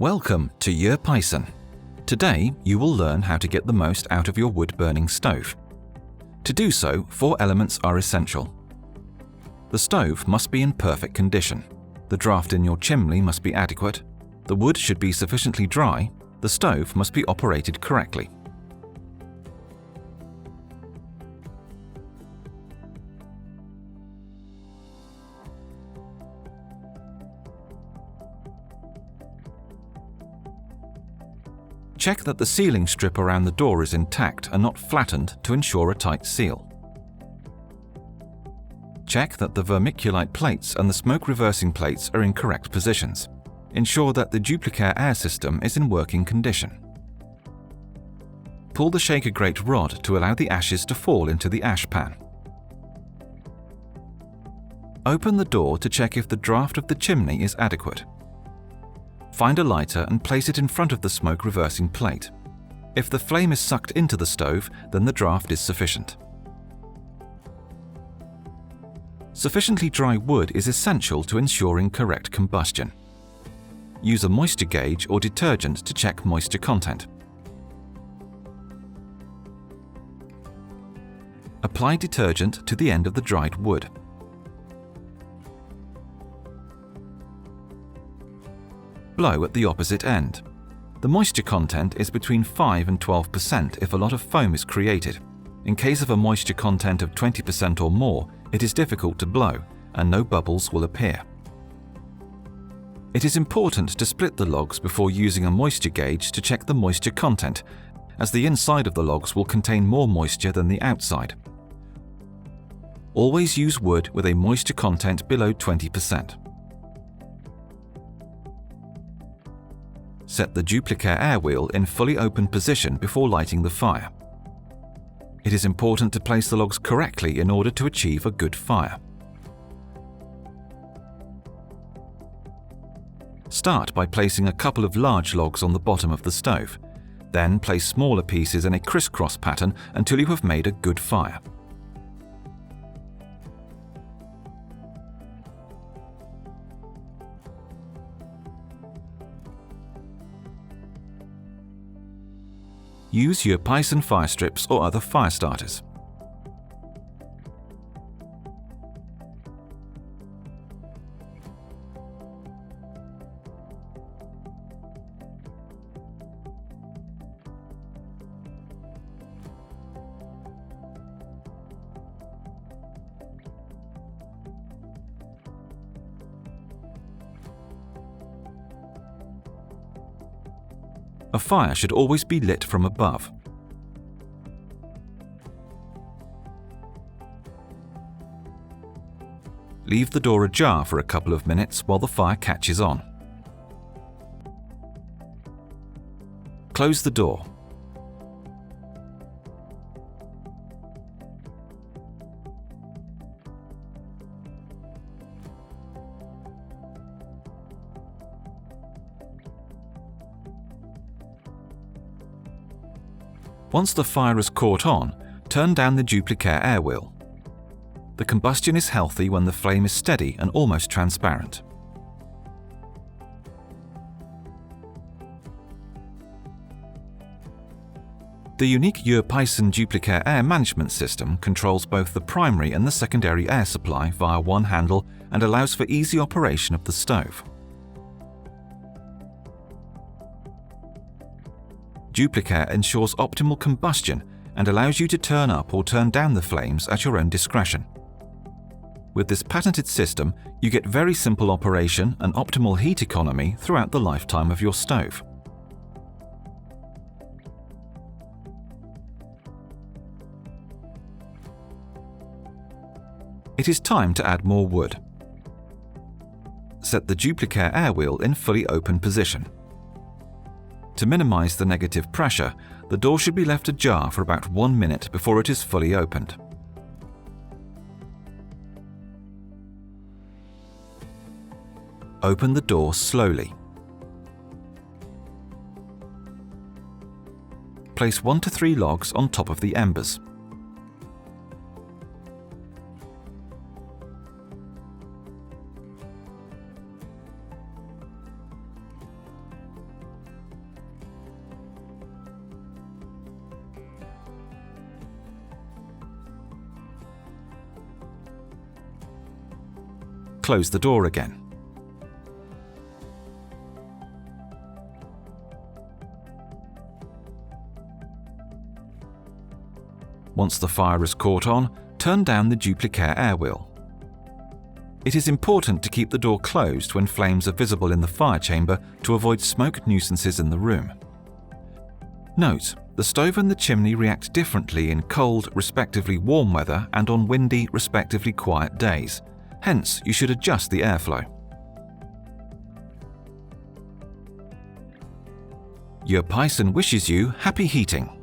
Welcome to YurPython. Today you will learn how to get the most out of your wood-burning stove. To do so, 4 elements are essential. The stove must be in perfect condition. The draft in your chimney must be adequate. The wood should be sufficiently dry. The stove must be operated correctly. Check that the sealing strip around the door is intact and not flattened to ensure a tight seal. Check that the vermiculite plates and the smoke reversing plates are in correct positions. Ensure that the Dupli-Care air system is in working condition. Pull the shaker grate rod to allow the ashes to fall into the ash pan. Open the door to check if the draft of the chimney is adequate. Find a lighter and place it in front of the smoke reversing plate. If the flame is sucked into the stove, then the draft is sufficient. Sufficiently dry wood is essential to ensuring correct combustion. Use a moisture gauge or detergent to check moisture content. Apply detergent to the end of the dried wood. Blow at the opposite end. The moisture content is between 5 and 12% if a lot of foam is created. In case of a moisture content of 20% or more, it is difficult to blow and no bubbles will appear. It is important to split the logs before using a moisture gauge to check the moisture content, as the inside of the logs will contain more moisture than the outside. Always use wood with a moisture content below 20%. Set the Dupli-Care air wheel in fully open position before lighting the fire. It is important to place the logs correctly in order to achieve a good fire. Start by placing a couple of large logs on the bottom of the stove. Then place smaller pieces in a crisscross pattern until you have made a good fire. Use YurPython fire strips or other fire starters. A fire should always be lit from above. Leave the door ajar for a couple of minutes while the fire catches on. Close the door. Once the fire has caught on, turn down the Dupli-Care air wheel. The combustion is healthy when the flame is steady and almost transparent. The unique YurPython Dupli-Care air management system controls both the primary and the secondary air supply via one handle and allows for easy operation of the stove. Dupli-Care ensures optimal combustion and allows you to turn up or turn down the flames at your own discretion. With this patented system, you get very simple operation and optimal heat economy throughout the lifetime of your stove. It is time to add more wood. Set the Dupli-Care air wheel in fully open position. To minimize the negative pressure, the door should be left ajar for about 1 minute before it is fully opened. Open the door slowly. Place 1 to 3 logs on top of the embers. close the door again. Once the fire is caught on, turn down the Duplicare air wheel. It is important to keep the door closed when flames are visible in the fire chamber to avoid smoke nuisances in the room. Note, the stove and the chimney react differently in cold, respectively warm weather and on windy, respectively quiet days. Hence, you should adjust the airflow. Your Python wishes you happy heating.